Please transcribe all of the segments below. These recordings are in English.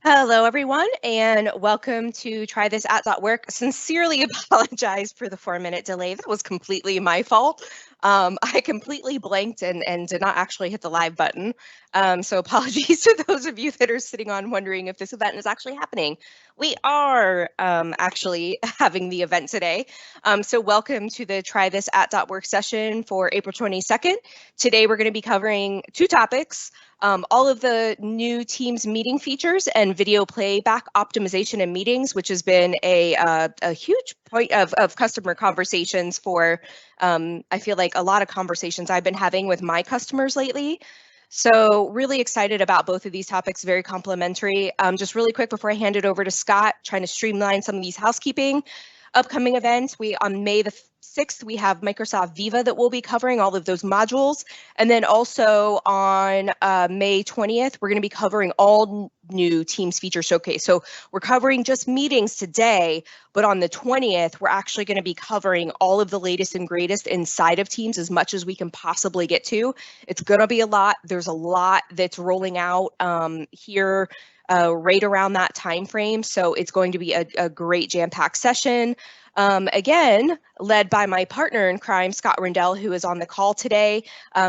Hello, everyone, and welcome to TryThisAt.Work. Sincerely apologize for the 4-minute delay. That was completely my fault. I completely blanked and did not actually hit the live button. So apologies to those of you that are sitting on wondering if this event is actually happening. We are actually having the event today. So welcome to the TryThisAt.Work session for April 22nd. Today we're going to be covering two topics. All of the new Teams meeting features and video playback optimization in meetings, which has been a huge point of customer conversations for, I feel like, a lot of conversations I've been having with my customers lately. So really excited about both of these topics, very complementary. Just really quick before I hand it over to Scott, trying to streamline some of these housekeeping. Upcoming events, on May the 6th, we have Microsoft Viva that we'll be covering all of those modules. And then also on May 20th, we're going to be covering all new Teams feature showcase. So we're covering just meetings today, but on the 20th, we're actually going to be covering all of the latest and greatest inside of Teams as much as we can possibly get to. It's going to be a lot. There's a lot that's rolling out here right around that time frame. So it's going to be a great jam-packed session. Again, led by my partner in crime, Scott Rindell, who is on the call today.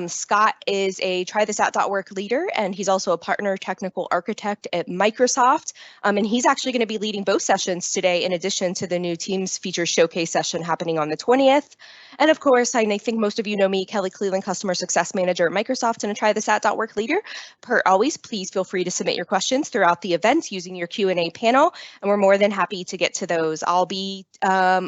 Scott is a TryThisAt.Work leader, and he's also a partner technical architect at Microsoft. And he's actually going to be leading both sessions today, in addition to the new Teams feature showcase session happening on the 20th. And of course, I think most of you know me, Kelly Cleland, Customer Success Manager at Microsoft and a TryThisAt.Work leader. Per always, please feel free to submit your questions throughout the event using your Q&A panel, and we're more than happy to get to those. I'll be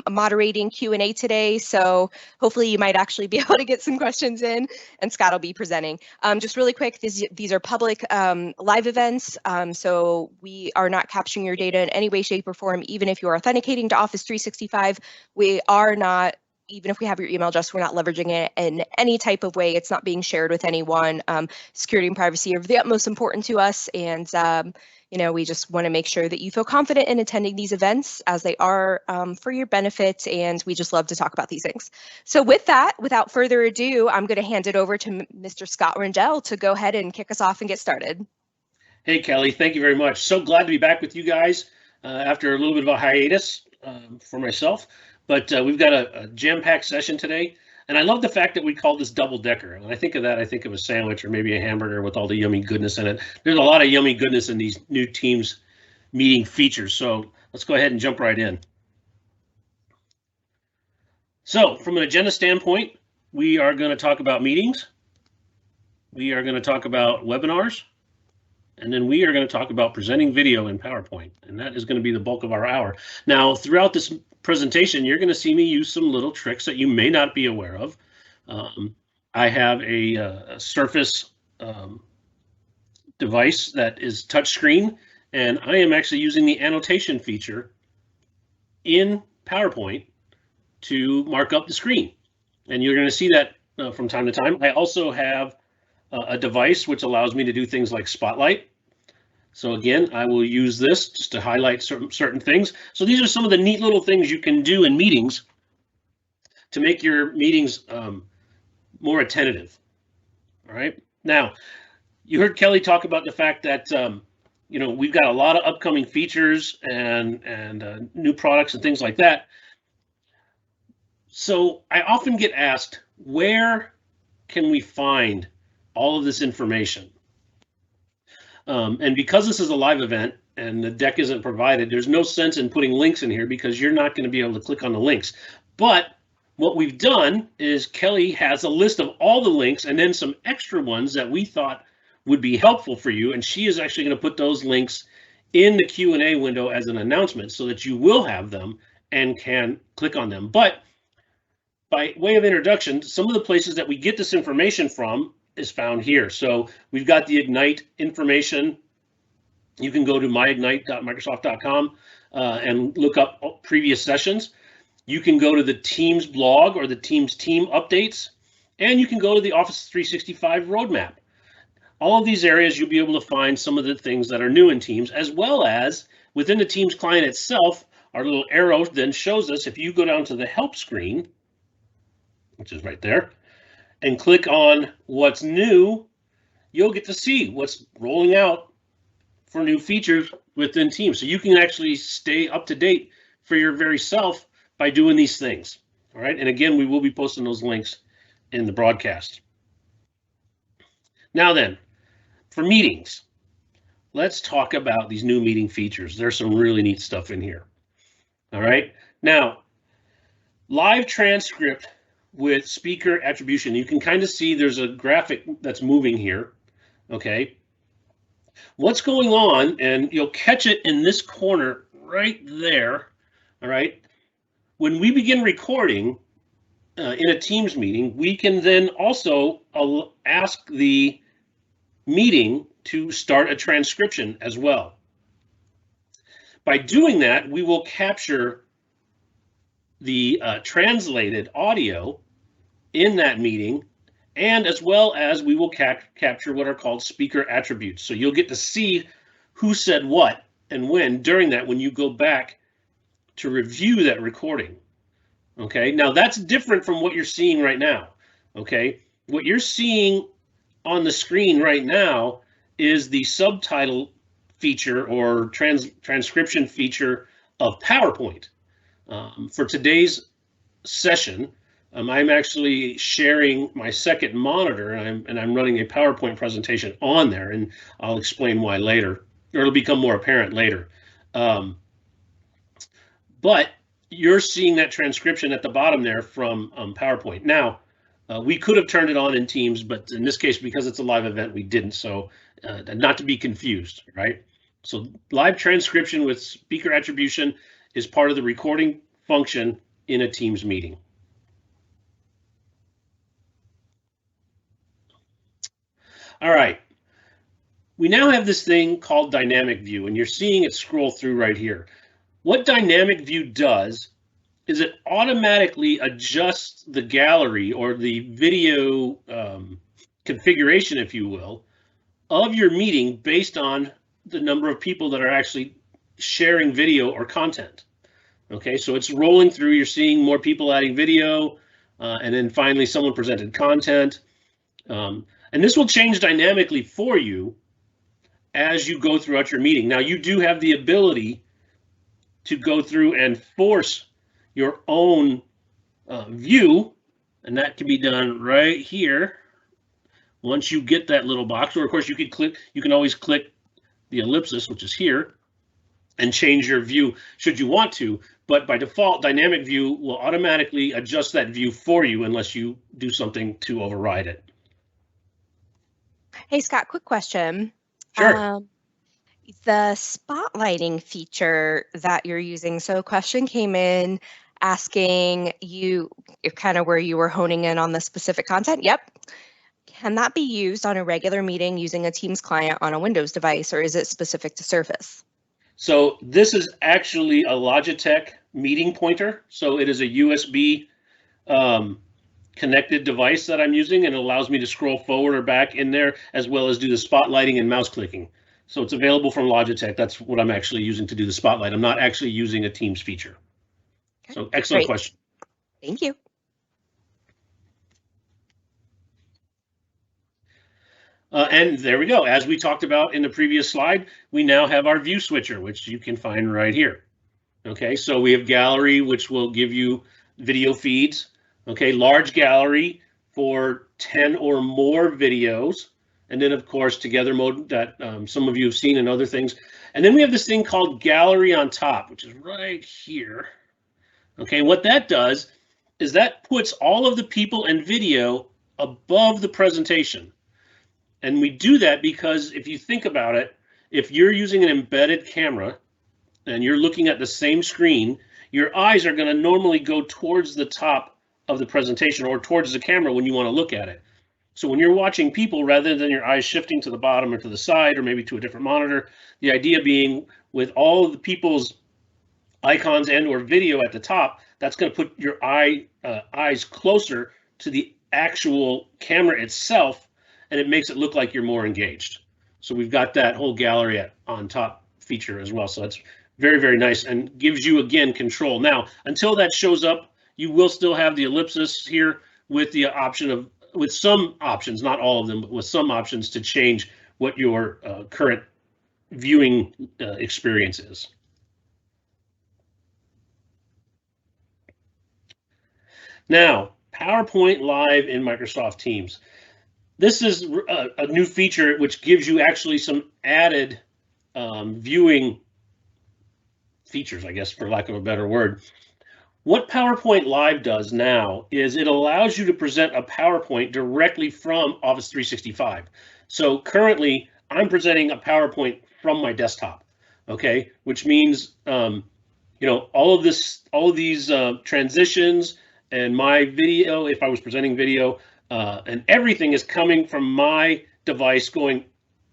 moderating Q&A today, so hopefully you might actually be able to get some questions in, and Scott will be presenting. Just really quick, these are public live events, so we are not capturing your data in any way, shape, or form. Even if you're authenticating to Office 365, we are not, even if we have your email address, we're not leveraging it in any type of way. It's not being shared with anyone. Security and privacy are of the utmost important to us, and we just want to make sure that you feel confident in attending these events, as they are for your benefit, and we just love to talk about these things. So with that, without further ado, I'm going to hand it over to Mr. Scott Rindell to go ahead and kick us off and get started. Hey, Kelly, thank you very much. So glad to be back with you guys after a little bit of a hiatus for myself. But we've got a jam-packed session today. And I love the fact that we call this double-decker. When I think of that, I think of a sandwich or maybe a hamburger with all the yummy goodness in it. There's a lot of yummy goodness in these new Teams meeting features. So let's go ahead and jump right in. So from an agenda standpoint, we are going to talk about meetings. We are going to talk about webinars. And then we are going to talk about presenting video in PowerPoint. And that is going to be the bulk of our hour. Now, throughout this presentation, you're going to see me use some little tricks that you may not be aware of. I have a Surface device that is touchscreen, and I am actually using the annotation feature in PowerPoint to mark up the screen. And you're going to see that from time to time. I also have a device which allows me to do things like Spotlight. So again, I will use this just to highlight certain things. So these are some of the neat little things you can do in meetings to make your meetings more attentive. All right. Now, you heard Kelly talk about the fact that we've got a lot of upcoming features and new products and things like that. So I often get asked, where can we find all of this information? And because this is a live event and the deck isn't provided, there's no sense in putting links in here because you're not going to be able to click on the links. But what we've done is Kelly has a list of all the links and then some extra ones that we thought would be helpful for you. And she is actually going to put those links in the Q&A window as an announcement so that you will have them and can click on them. But by way of introduction, some of the places that we get this information from is found here. So we've got the Ignite information. You can go to myignite.microsoft.com and look up previous sessions. You can go to the Teams blog or the Teams team updates, and you can go to the Office 365 roadmap. All of these areas, you'll be able to find some of the things that are new in Teams, as well as within the Teams client itself. Our little arrow then shows us, if you go down to the help screen, which is right there, and click on what's new, you'll get to see what's rolling out for new features within Teams. So you can actually stay up to date for your very self by doing these things. All right. And again, we will be posting those links in the broadcast. Now then, for meetings, let's talk about these new meeting features. There's some really neat stuff in here. All right. Now, live transcript with speaker attribution. You can kind of see there's a graphic that's moving here. Okay. What's going on, and you'll catch it in this corner right there. All right. When we begin recording in a Teams meeting, we can then also ask the meeting to start a transcription as well. By doing that, we will capture the translated audio in that meeting, and as well as we will capture what are called speaker attributes. So you'll get to see who said what and when during that when you go back to review that recording. Okay, now that's different from what you're seeing right now. Okay, what you're seeing on the screen right now is the subtitle feature or transcription feature of PowerPoint. For today's session, I'm actually sharing my second monitor, and I'm running a PowerPoint presentation on there, and I'll explain why later, or it'll become more apparent later. But you're seeing that transcription at the bottom there from PowerPoint. Now, we could have turned it on in Teams, but in this case, because it's a live event, we didn't. So not to be confused, right? So live transcription with speaker attribution is part of the recording function in a Teams meeting. All right. We now have this thing called dynamic view, and you're seeing it scroll through right here. What dynamic view does is it automatically adjusts the gallery or the video configuration, if you will, of your meeting based on the number of people that are actually sharing video or content. Okay, so it's rolling through, you're seeing more people adding video, and then finally someone presented content. And this will change dynamically for you as you go throughout your meeting. Now, you do have the ability to go through and force your own view, and that can be done right here. Once you get that little box, or of course you can always click the ellipsis, which is here, and change your view should you want to. But by default, dynamic view will automatically adjust that view for you unless you do something to override it. Hey, Scott, quick question. Sure. The spotlighting feature that you're using. So a question came in asking you kind of where you were honing in on the specific content. Yep. Can that be used on a regular meeting using a Teams client on a Windows device, or is it specific to Surface? So this is actually a Logitech meeting pointer. So it is a USB connected device that I'm using, and it allows me to scroll forward or back in there, as well as do the spotlighting and mouse clicking. So it's available from Logitech. That's what I'm actually using to do the spotlight. I'm not actually using a Teams feature. Okay. So excellent question. Thank you. And there we go. As we talked about in the previous slide, we now have our view switcher, which you can find right here. Okay, so we have gallery, which will give you video feeds. Okay, large gallery for 10 or more videos. And then, of course, together mode that some of you have seen and other things. And then we have this thing called gallery on top, which is right here. Okay, what that does is that puts all of the people and video above the presentation. And we do that because if you think about it, if you're using an embedded camera and you're looking at the same screen, your eyes are going to normally go towards the top of the presentation or towards the camera when you want to look at it. So when you're watching people, rather than your eyes shifting to the bottom or to the side or maybe to a different monitor, the idea being with all of the people's icons and or video at the top, that's going to put your eyes closer to the actual camera itself, and it makes it look like you're more engaged. So we've got that whole gallery on top feature as well. So that's very, very nice and gives you, again, control. Now, until that shows up, you will still have the ellipsis here with the option of, with some options, not all of them, but with some options to change what your current viewing experience is. Now, PowerPoint Live in Microsoft Teams. This is a new feature which gives you actually some added viewing features, I guess, for lack of a better word. What PowerPoint Live does now is it allows you to present a PowerPoint directly from Office 365. So currently, I'm presenting a PowerPoint from my desktop, okay? Which means, you know, all of these transitions and my video, if I was presenting video, and everything is coming from my device, going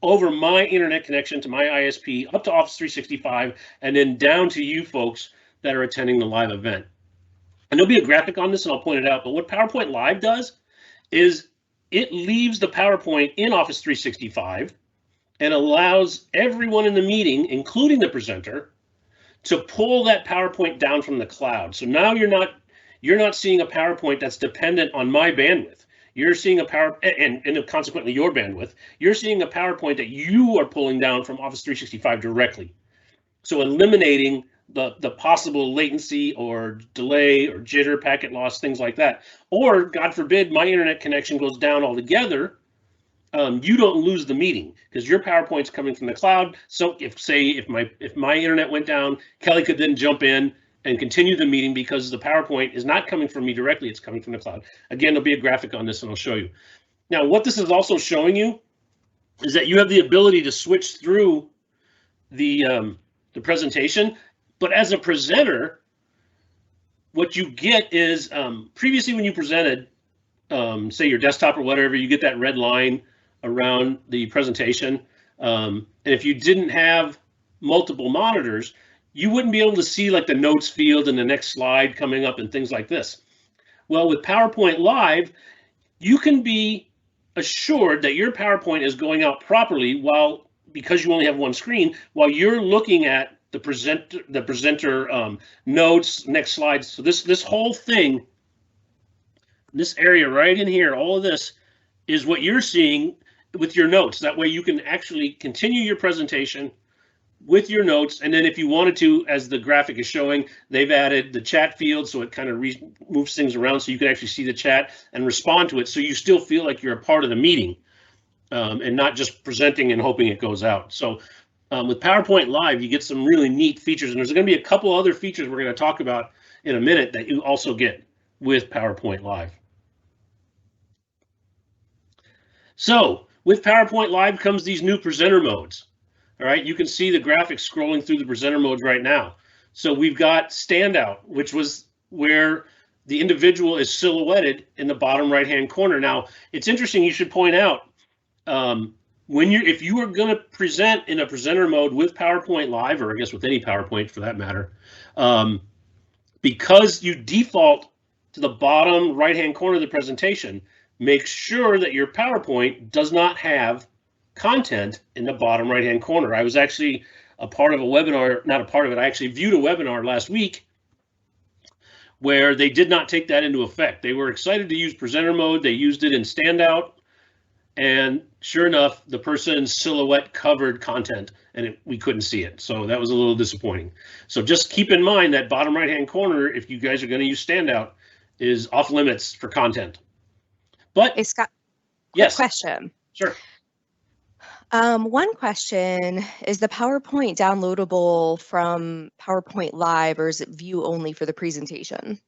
over my internet connection to my ISP, up to Office 365, and then down to you folks that are attending the live event. And there'll be a graphic on this, and I'll point it out. But what PowerPoint Live does is it leaves the PowerPoint in Office 365 and allows everyone in the meeting, including the presenter, to pull that PowerPoint down from the cloud. So now you're not seeing a PowerPoint that's dependent on my bandwidth. You're seeing a and consequently your bandwidth. You're seeing a PowerPoint that you are pulling down from Office 365 directly. So eliminating the possible latency or delay or jitter, packet loss, things like that. Or God forbid, my internet connection goes down altogether. You don't lose the meeting because your PowerPoint's coming from the cloud. So if my internet went down, Kelly could then jump in and continue the meeting because the PowerPoint is not coming from me directly, it's coming from the cloud. Again, there'll be a graphic on this and I'll show you. Now, what this is also showing you is that you have the ability to switch through the presentation, but as a presenter, what you get is previously when you presented, say your desktop or whatever, you get that red line around the presentation. And if you didn't have multiple monitors, you wouldn't be able to see like the notes field and the next slide coming up and things like this. Well, with PowerPoint Live, you can be assured that your PowerPoint is going out properly because you only have one screen, while you're looking at the presenter notes, next slides. So this whole thing, this area right in here, all of this is what you're seeing with your notes. That way you can actually continue your presentation with your notes. And then if you wanted to, as the graphic is showing, they've added the chat field, so it kind of moves things around so you can actually see the chat and respond to it, so you still feel like you're a part of the meeting and not just presenting and hoping it goes out. So with PowerPoint Live, you get some really neat features, and there's going to be a couple other features we're going to talk about in a minute that you also get with PowerPoint Live. So with PowerPoint Live comes these new presenter modes. All right, you can see the graphics scrolling through the presenter modes right now. So we've got standout, which was where the individual is silhouetted in the bottom right-hand corner. Now, it's interesting, you should point out, if you are going to present in a presenter mode with PowerPoint Live, or I guess with any PowerPoint for that matter, because you default to the bottom right-hand corner of the presentation, make sure that your PowerPoint does not have content in the bottom right-hand corner. I was actually a part of a webinar, not a part of it, I actually viewed a webinar last week where they did not take that into effect. They were excited to use presenter mode, they used it in standout, and sure enough, the person's silhouette covered content and we couldn't see it. So that was a little disappointing. So just keep in mind that bottom right-hand corner, if you guys are going to use standout, is off limits for content. But Hey, Scott, yes, question. Sure. One question, is the PowerPoint downloadable from PowerPoint Live, or is it view only for the presentation?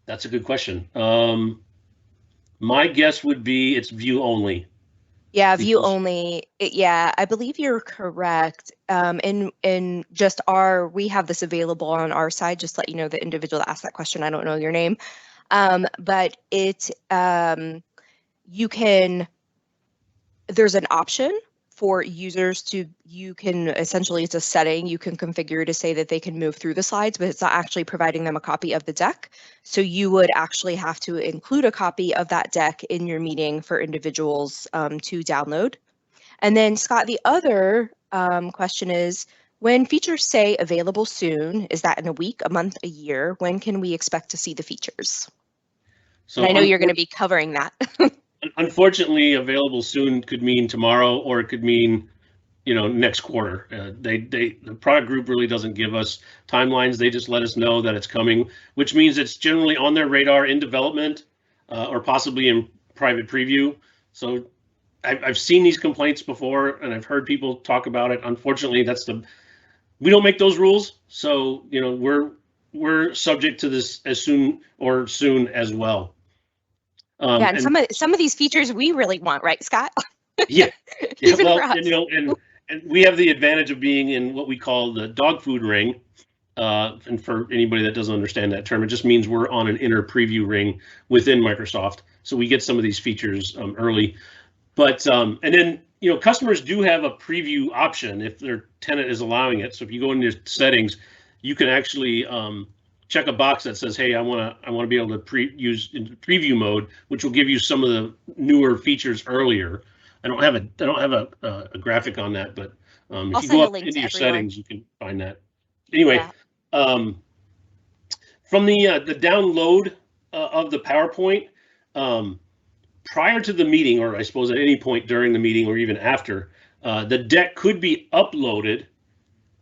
That's a good question. My guess would be it's view only. Yeah, view only. Yeah, I believe you're correct. In just we have this available on our side, just let you know the individual that asked that question. I don't know your name. But there's an option for users essentially, it's a setting you can configure to say that they can move through the slides, but it's not actually providing them a copy of the deck. So you would actually have to include a copy of that deck in your meeting for individuals to download. And then Scott, the other question is, when features say available soon, is that in a week, a month, a year? When can we expect to see the features? So and I know you're going to be covering that. Unfortunately, available soon could mean tomorrow, or it could mean, next quarter. The product group really doesn't give us timelines. They just let us know that it's coming, which means it's generally on their radar in development, or possibly in private preview. So I've seen these complaints before, and I've heard people talk about it. Unfortunately, we don't make those rules, so we're subject to this as soon as well. Yeah, and some of these features we really want, right, Scott? Yeah. Even Well, for us. and we have the advantage of being in what we call the dog food ring. And for anybody that doesn't understand that term, it just means we're on an inner preview ring within Microsoft. So we get some of these features early. But and then customers do have a preview option if their tenant is allowing it. So if you go into your settings, you can actually check a box that says, "Hey, I want to be able to use in preview mode," which will give you some of the newer features earlier. I don't have a graphic on that, but if you go up into your settings, you can find that. Anyway, yeah. From the download of the PowerPoint, prior to the meeting, or I suppose at any point during the meeting or even after, the deck could be uploaded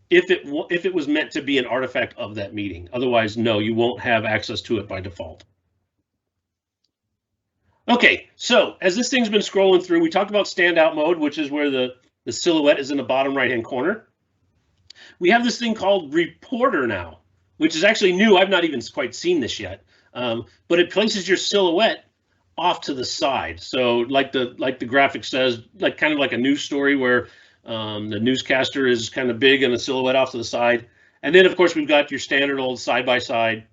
if it was meant to be an artifact of that meeting. Otherwise, no, you won't have access to it by default. Okay, so as this thing's been scrolling through, we talked about standout mode, which is where the silhouette is in the bottom right-hand corner. We have this thing called Reporter now, which is actually new. I've not even quite seen this yet, but it places your silhouette off to the side. So like the graphic says, kind of like a news story where the newscaster is kind of big and the silhouette off to the side. And then of course we've got your standard old side-by-side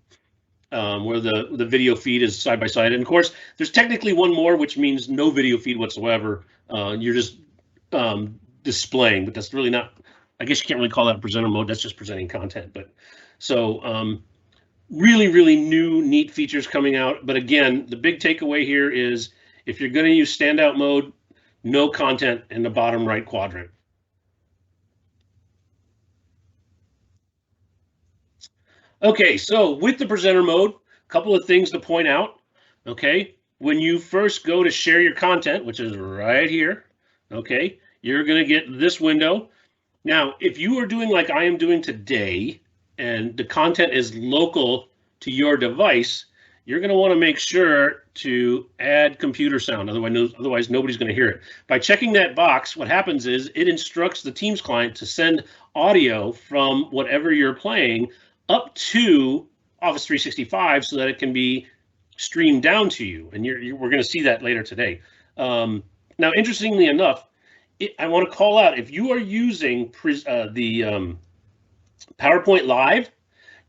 where the video feed is side-by-side. And of course there's technically one more, which means no video feed whatsoever. You're just displaying, but that's really not, I guess you can't really call that a presenter mode. That's just presenting content. But so really, really new, neat features coming out. But again, the big takeaway here is if you're going to use standout mode, no content in the bottom right quadrant. Okay, so with the presenter mode, a couple of things to point out. Okay, when you first go to share your content, which is right here, okay, you're going to get this window. Now, if you are doing like I am doing today, and the content is local to your device, you're going to want to make sure to add computer sound. Otherwise nobody's going to hear it. By checking that box, what happens is it instructs the Teams client to send audio from whatever you're playing up to Office 365 so that it can be streamed down to you. And we're going to see that later today. Now, interestingly enough, I want to call out, if you are using the PowerPoint Live,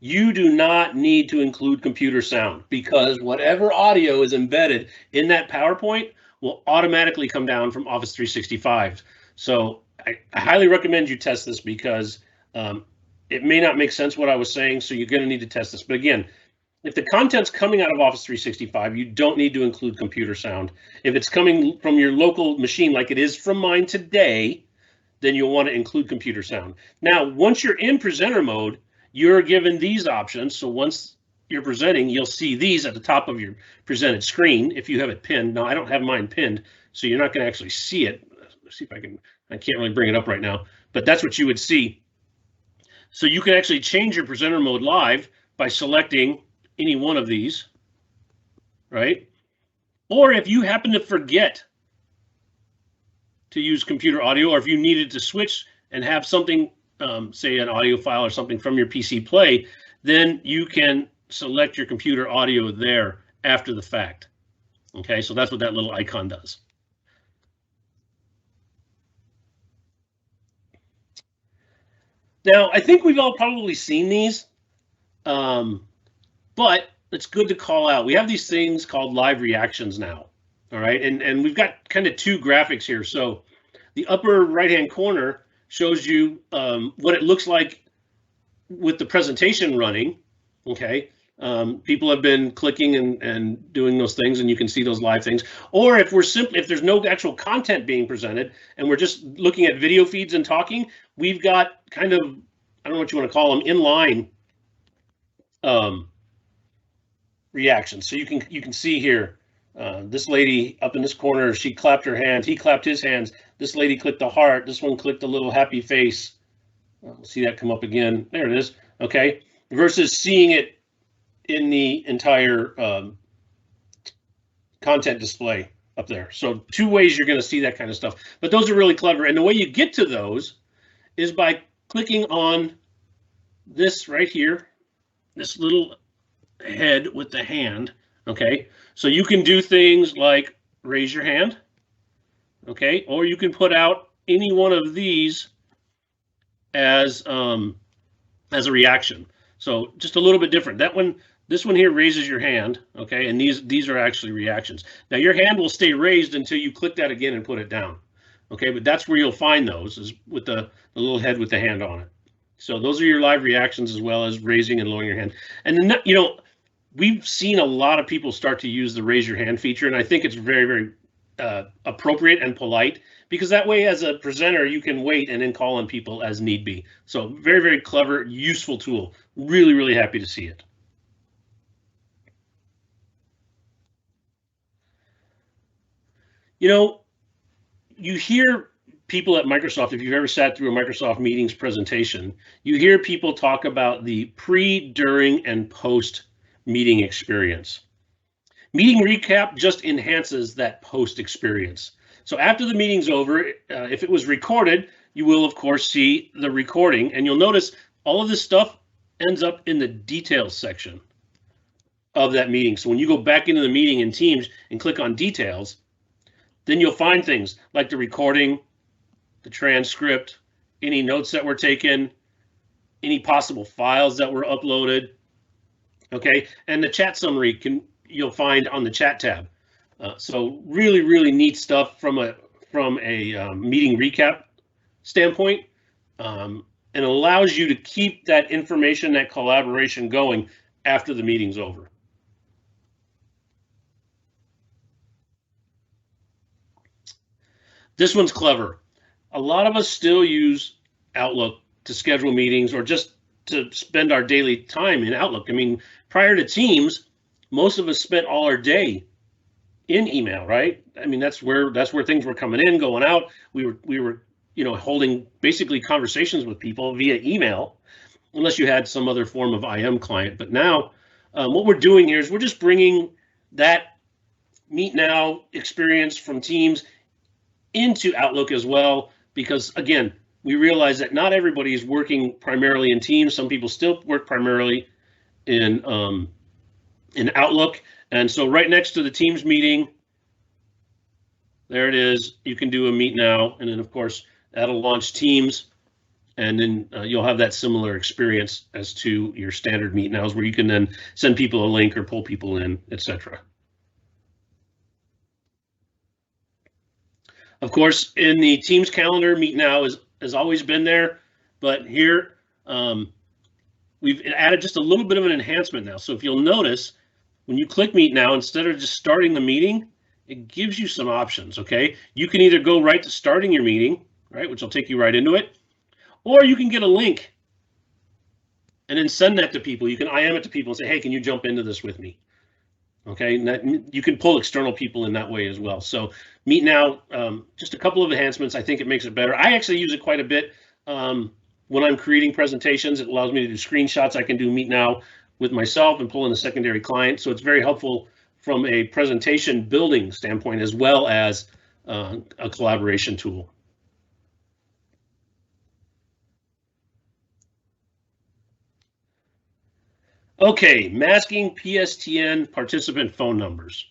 you do not need to include computer sound, because whatever audio is embedded in that PowerPoint will automatically come down from Office 365. So I highly recommend you test this, because it may not make sense what I was saying, so you're going to need to test this. But again, if the content's coming out of Office 365, you don't need to include computer sound. If it's coming from your local machine, like it is from mine today, then you'll want to include computer sound. Now, once you're in presenter mode, you're given these options. So once you're presenting, you'll see these at the top of your presented screen if you have it pinned. Now, I don't have mine pinned, so you're not going to actually see it. Let's see if I can't really bring it up right now, but that's what you would see. So you can actually change your presenter mode live by selecting any one of these, right? Or if you happen to forget to use computer audio, or if you needed to switch and have something, say an audio file or something from your PC play, then you can select your computer audio there after the fact. Okay, so that's what that little icon does. Now, I think we've all probably seen these, but it's good to call out. We have these things called live reactions now, all right? And we've got kind of two graphics here. So the upper right-hand corner shows you what it looks like with the presentation running, okay? People have been clicking and doing those things, and you can see those live things. Or if there's no actual content being presented and we're just looking at video feeds and talking, we've got kind of, I don't know what you want to call them, inline reactions. So you can see here This lady up in this corner, she clapped her hands. He clapped his hands. This lady clicked the heart. This one clicked a little happy face. See that come up again. There it is. Okay. Versus seeing it in the entire content display up there. So 2 ways you're going to see that kind of stuff. But those are really clever. And the way you get to those is by clicking on this right here, this little head with the hand. Okay. So you can do things like raise your hand. Okay. Or you can put out any one of these as a reaction. So just a little bit different. That one, this one here raises your hand, okay? And these are actually reactions. Now your hand will stay raised until you click that again and put it down, okay? But that's where you'll find those, is with the little head with the hand on it. So those are your live reactions, as well as raising and lowering your hand. And then, you know, we've seen a lot of people start to use the raise your hand feature, and I think it's very, very appropriate and polite, because that way, as a presenter, you can wait and then call on people as need be. So very, very clever, useful tool. Really, really happy to see it. You know, you hear people at Microsoft, if you've ever sat through a Microsoft meetings presentation, you hear people talk about the pre, during, and post meeting experience. Meeting recap just enhances that post experience. So after the meeting's over, if it was recorded, you will of course see the recording, and you'll notice all of this stuff ends up in the details section of that meeting. So when you go back into the meeting in Teams and click on details, then you'll find things like the recording, the transcript, any notes that were taken, any possible files that were uploaded, okay? And the chat summary you'll find on the chat tab. So really, really neat stuff from a meeting recap standpoint, and allows you to keep that information, that collaboration going after the meeting's over. This one's clever. A lot of us still use Outlook to schedule meetings, or just to spend our daily time in Outlook. I mean, prior to Teams, most of us spent all our day in email, right? I mean, that's where things were coming in, going out. We were, you know, holding basically conversations with people via email, unless you had some other form of IM client. But now, what we're doing here is we're just bringing that Meet Now experience from Teams into Outlook as well, because again, we realize that not everybody is working primarily in Teams. Some people still work primarily in Outlook. And so right next to the Teams meeting, there it is. You can do a Meet Now, and then of course that'll launch Teams, and then you'll have that similar experience as to your standard Meet Nows, where you can then send people a link or pull people in, etc. Of course, in the Teams calendar, Meet Now has always been there, but here we've added just a little bit of an enhancement now. So if you'll notice, when you click Meet Now, instead of just starting the meeting, it gives you some options, okay? You can either go right to starting your meeting, right, which will take you right into it, or you can get a link and then send that to people. You can IM it to people and say, hey, can you jump into this with me? Okay, and that, you can pull external people in that way as well. So Meet Now, just a couple of enhancements. I think it makes it better. I actually use it quite a bit when I'm creating presentations. It allows me to do screenshots. I can do Meet Now with myself and pull in a secondary client. So it's very helpful from a presentation building standpoint, as well as a collaboration tool. Okay, masking PSTN participant phone numbers.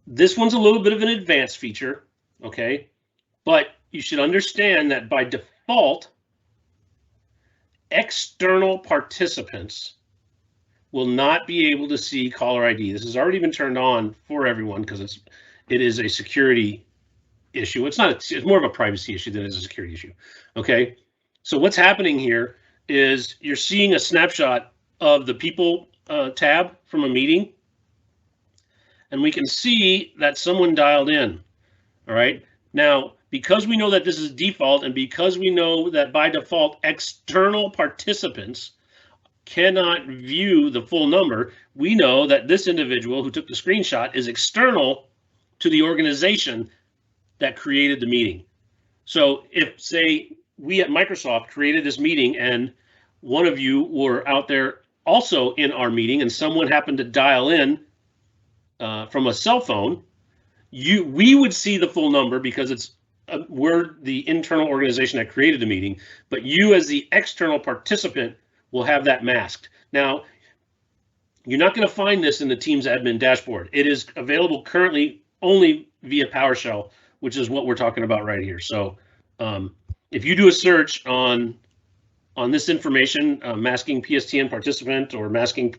This one's a little bit of an advanced feature, okay? But you should understand that by default, external participants will not be able to see caller ID. This has already been turned on for everyone because it is a security issue. It's more of a privacy issue than it is a security issue. Okay, so what's happening here is you're seeing a snapshot of the people tab from a meeting, and we can see that someone dialed in. All right, now because we know that this is default, and because we know that by default external participants cannot view the full number, we know that this individual who took the screenshot is external to the organization that created the meeting. So if, say, we at Microsoft created this meeting and one of you were out there also in our meeting and someone happened to dial in from a cell phone, we would see the full number because we're the internal organization that created the meeting, but you as the external participant will have that masked. Now, you're not going to find this in the Teams admin dashboard. It is available currently only via PowerShell, which is what we're talking about right here. So if you do a search on this information, masking PSTN participant or masking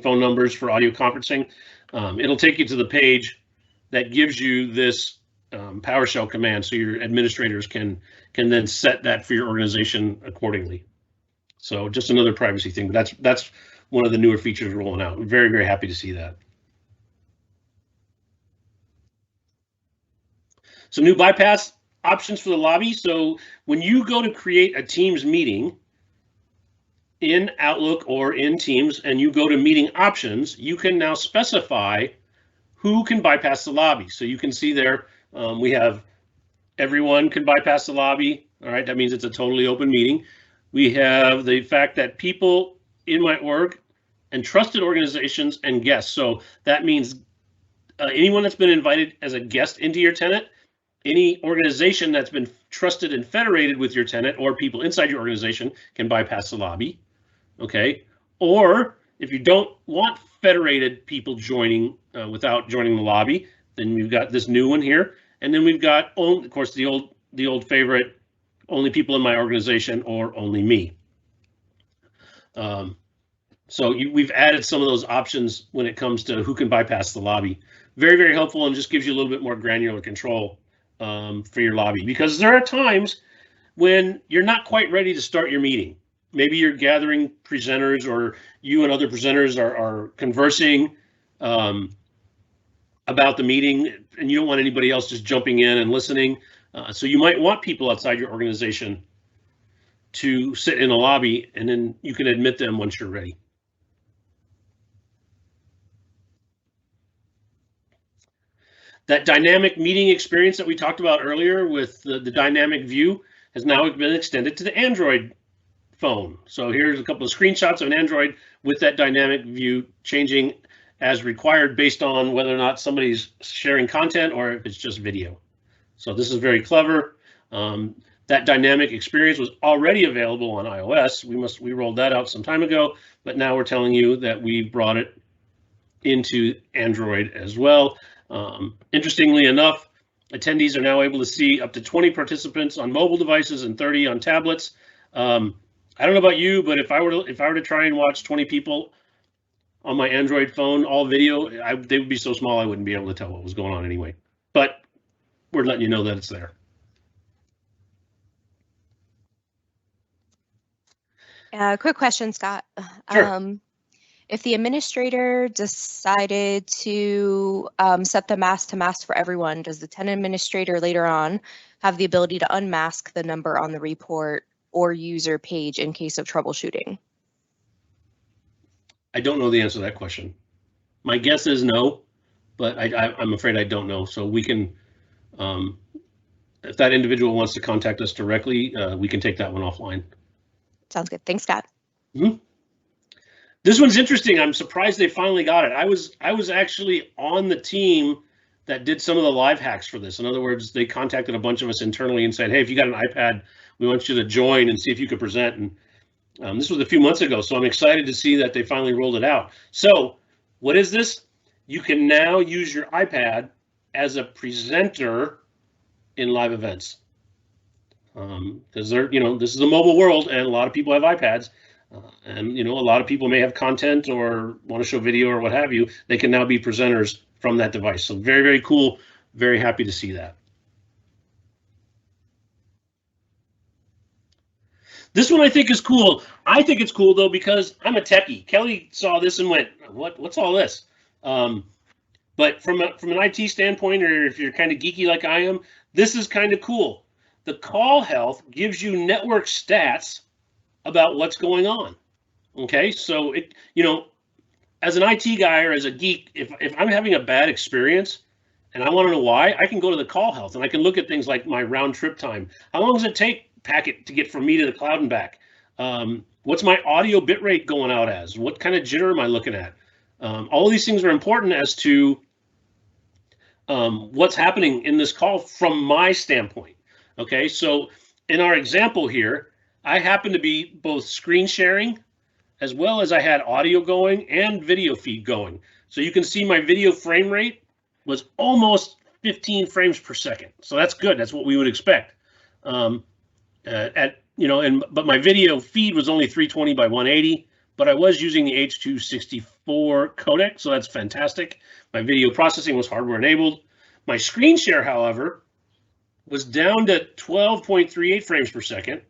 phone numbers for audio conferencing, it'll take you to the page that gives you this PowerShell command, so your administrators can then set that for your organization accordingly. So just another privacy thing, but that's one of the newer features rolling out. I'm very, very happy to see that. Some new bypass options for the lobby. So when you go to create a Teams meeting in Outlook or in Teams and you go to meeting options, you can now specify who can bypass the lobby. So you can see there we have everyone can bypass the lobby. All right, that means it's a totally open meeting. We have the fact that people in my org and trusted organizations and guests. So that means anyone that's been invited as a guest into your tenant, any organization that's been trusted and federated with your tenant, or people inside your organization can bypass the lobby. Okay, or if you don't want federated people joining without joining the lobby, then we've got this new one here, and then we've got, of course, the old favorite, only people in my organization or only me. So we've added some of those options when it comes to who can bypass the lobby. Very, very helpful, and just gives you a little bit more granular control for your lobby, because there are times when you're not quite ready to start your meeting. Maybe you're gathering presenters, or you and other presenters are conversing about the meeting, and you don't want anybody else just jumping in and listening. So you might want people outside your organization to sit in a lobby, and then you can admit them once you're ready. That dynamic meeting experience that we talked about earlier with the dynamic view has now been extended to the Android phone. So here's a couple of screenshots of an Android with that dynamic view changing as required based on whether or not somebody's sharing content or if it's just video. So this is very clever. That dynamic experience was already available on iOS. We rolled that out some time ago, but now we're telling you that we brought it into Android as well. Interestingly enough, attendees are now able to see up to 20 participants on mobile devices and 30 on tablets. I don't know about you, but if I were to try and watch 20 people on my Android phone, all video, they would be so small I wouldn't be able to tell what was going on anyway. But we're letting you know that it's there. Quick question, Scott. Sure. If the administrator decided to set the mask to mask for everyone, does the tenant administrator later on have the ability to unmask the number on the report or user page in case of troubleshooting? I don't know the answer to that question. My guess is no, but I'm afraid I don't know. So we can, if that individual wants to contact us directly, we can take that one offline. Sounds good. Thanks, Scott. Mm-hmm. This one's interesting. I'm surprised they finally got it. I was actually on the team that did some of the live hacks for this. In other words, they contacted a bunch of us internally and said, hey, if you got an iPad, we want you to join and see if you could present. And this was a few months ago, so I'm excited to see that they finally rolled it out. So what is this? You can now use your iPad as a presenter in live events. Because this is a mobile world, and a lot of people have iPads. And a lot of people may have content or want to show video or what have you. They can now be presenters from that device. So very, very cool. Very happy to see that. This one I think is cool. I think it's cool though because I'm a techie. Kelly saw this and went, "What's all this?" But from an IT standpoint, or if you're kind of geeky like I am, this is kind of cool. The call health gives you network stats about what's going on. Okay, so as an IT guy or as a geek, if I'm having a bad experience and I want to know why, I can go to the call health and I can look at things like my round trip time. How long does it take packet to get from me to the cloud and back? What's my audio bitrate going out as? What kind of jitter am I looking at? All of these things are important as to what's happening in this call from my standpoint. Okay, so in our example here, I happen to be both screen sharing as well as I had audio going and video feed going. So you can see my video frame rate was almost 15 frames per second. So that's good. That's what we would expect. But my video feed was only 320 by 180, but I was using the H.264 codec, so that's fantastic. My video processing was hardware enabled. My screen share, however, was down to 12.38 frames per second.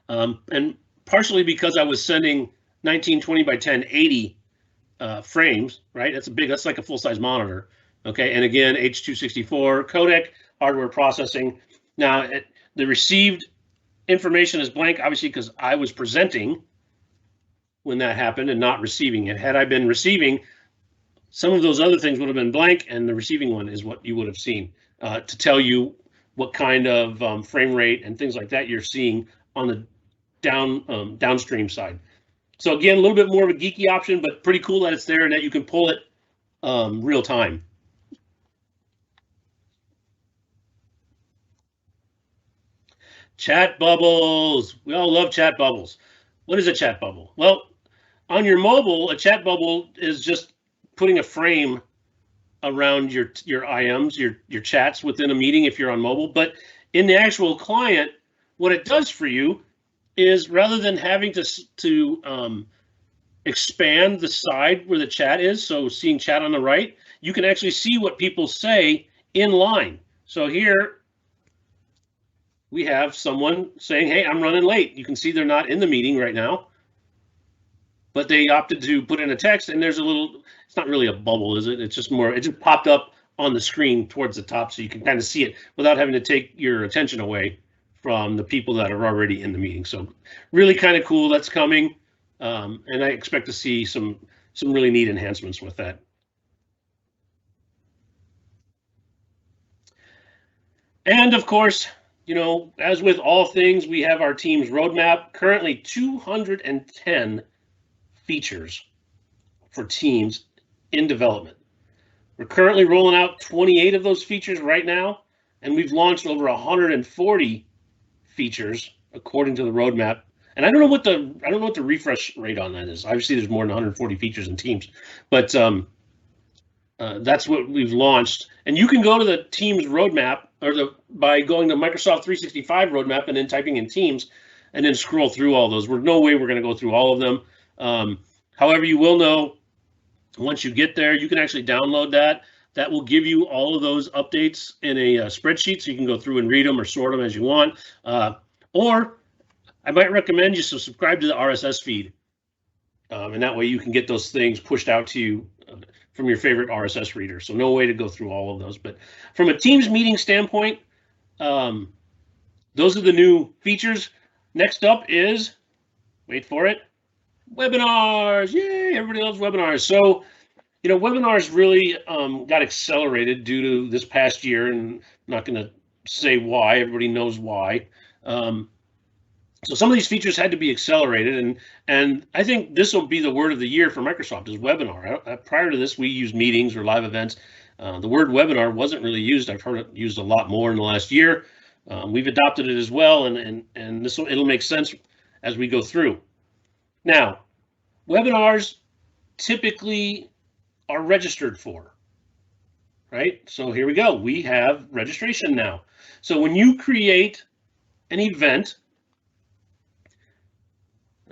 And partially because I was sending 1920 by 1080 frames, right? That's like a full-size monitor. Okay, and again, H.264 codec, hardware processing. Now, the received information is blank, obviously, because I was presenting when that happened and not receiving it. Had I been receiving, some of those other things would have been blank, and the receiving one is what you would have seen to tell you what kind of frame rate and things like that you're seeing on the downstream side. So again, a little bit more of a geeky option, but pretty cool that it's there and that you can pull it real time. Chat bubbles. We all love chat bubbles. What is a chat bubble? Well, on your mobile, a chat bubble is just putting a frame around your IMs, your chats within a meeting if you're on mobile. But in the actual client, what it does for you is rather than having to expand the side where the chat is, so seeing chat on the right, you can actually see what people say in line. So here we have someone saying, hey, I'm running late. You can see they're not in the meeting right now, but they opted to put in a text, and there's a little, it's not really a bubble, is it? It's just more, it just popped up on the screen towards the top so you can kind of see it without having to take your attention away from the people that are already in the meeting. So really kind of cool, that's coming. And I expect to see some really neat enhancements with that. And of course, as with all things, we have our team's roadmap. Currently 210 features for teams in development. We're currently rolling out 28 of those features right now, and we've launched over 140 features according to the roadmap. And I don't know what the refresh rate on that is. Obviously, there's more than 140 features in Teams, but that's what we've launched. And you can go to the Teams roadmap by going to Microsoft 365 roadmap and then typing in Teams, and then scroll through all those. There's no way we're going to go through all of them. However, you will know once you get there, you can actually download that. That will give you all of those updates in a spreadsheet, so you can go through and read them or sort them as you want. Or I might recommend you to subscribe to the RSS feed, and that way you can get those things pushed out to you from your favorite RSS reader. So no way to go through all of those. But from a Teams meeting standpoint, those are the new features. Next up is, wait for it, webinars. Yay, everybody loves webinars. So, webinars really got accelerated due to this past year, and I'm not going to say why. Everybody knows why. So some of these features had to be accelerated, and I think this will be the word of the year for Microsoft is webinar. Prior to this, we used meetings or live events. The word webinar wasn't really used. I've heard it used a lot more in the last year. We've adopted it as well, and it'll make sense as we go through. Now, webinars typically are registered for, right? So here we go. We have registration now. So when you create an event,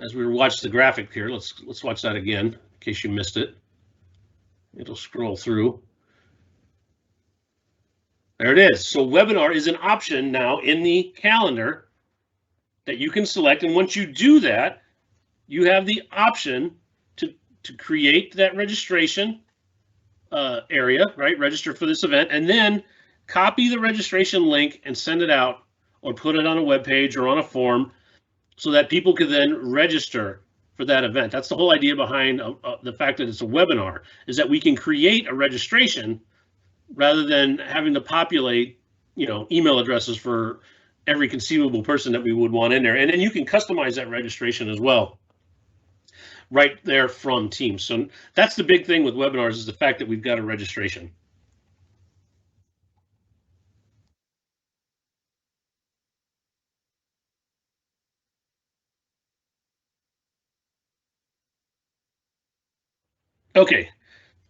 as we watch the graphic here, let's watch that again in case you missed it. It'll scroll through. There it is. So webinar is an option now in the calendar that you can select, and once you do that, you have the option to create that registration area, right? Register for this event, and then copy the registration link and send it out, or put it on a web page or on a form, so that people can then register for that event. That's the whole idea behind the fact that it's a webinar, is that we can create a registration rather than having to populate, email addresses for every conceivable person that we would want in there. And then you can customize that registration as well right there from Teams. So that's the big thing with webinars, is the fact that we've got a registration. Okay,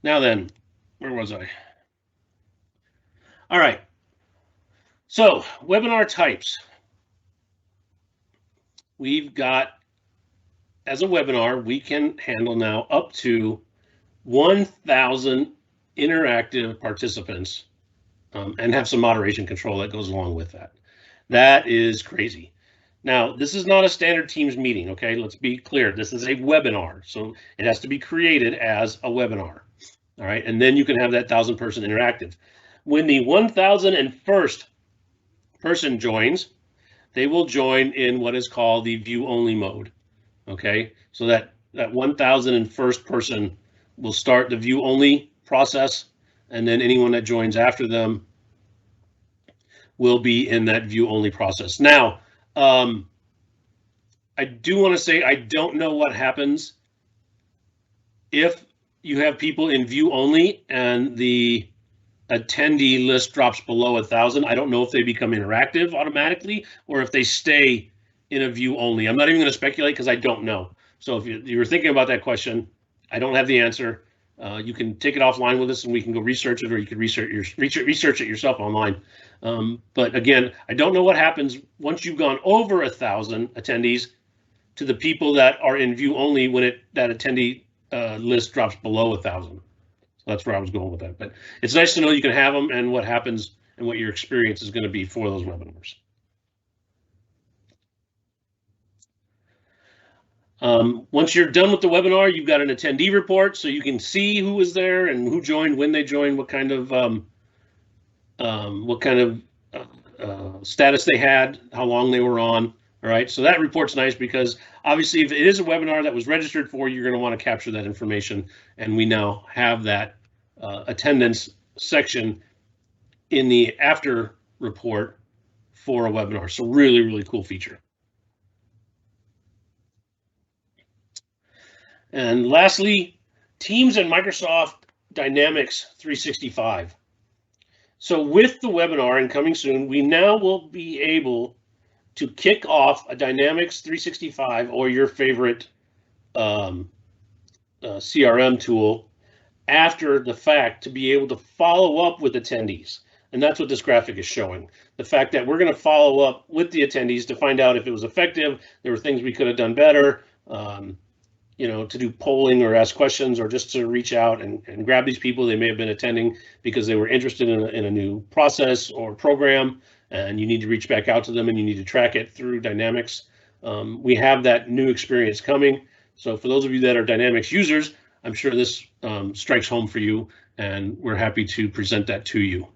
now then, where was I? All right, so webinar types. We've got, as a webinar, we can handle now up to 1,000 interactive participants and have some moderation control that goes along with that. That is crazy. Now, this is not a standard Teams meeting, okay? Let's be clear. This is a webinar, so it has to be created as a webinar, all right? And then you can have that 1,000-person interactive. When the 1,001st person joins, they will join in what is called the view-only mode, okay? So that 1,001st person will start the view-only process, and then anyone that joins after them will be in that view-only process. Now, I do want to say I don't know what happens if you have people in view only and the attendee list drops below 1,000. I don't know if they become interactive automatically or if they stay in a view only. I'm not even going to speculate because I don't know. So if you're thinking about that question, I don't have the answer. You can take it offline with us and we can go research it, or you can research it yourself online. But again, I don't know what happens once you've gone over 1,000 attendees to the people that are in view only when that attendee list drops below 1,000. So that's where I was going with that. But it's nice to know you can have them and what happens and what your experience is going to be for those webinars. Once you're done with the webinar, you've got an attendee report, so you can see who was there and who joined, when they joined, what kind of status they had, how long they were on. All right, so that report's nice because obviously if it is a webinar that was registered for, you're going to want to capture that information, and we now have that attendance section in the after report for a webinar. So really, really cool feature. And lastly, Teams and Microsoft Dynamics 365. So with the webinar and coming soon, we now will be able to kick off a Dynamics 365 or your favorite CRM tool after the fact to be able to follow up with attendees. And that's what this graphic is showing. The fact that we're going to follow up with the attendees to find out if it was effective, there were things we could have done better, to do polling or ask questions or just to reach out and grab these people. They may have been attending because they were interested in a new process or program, and you need to reach back out to them and you need to track it through Dynamics. We have that new experience coming. So for those of you that are Dynamics users, I'm sure this strikes home for you, and we're happy to present that to you.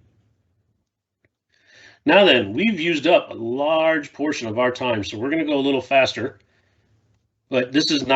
Now then, we've used up a large portion of our time, so we're going to go a little faster, but this is not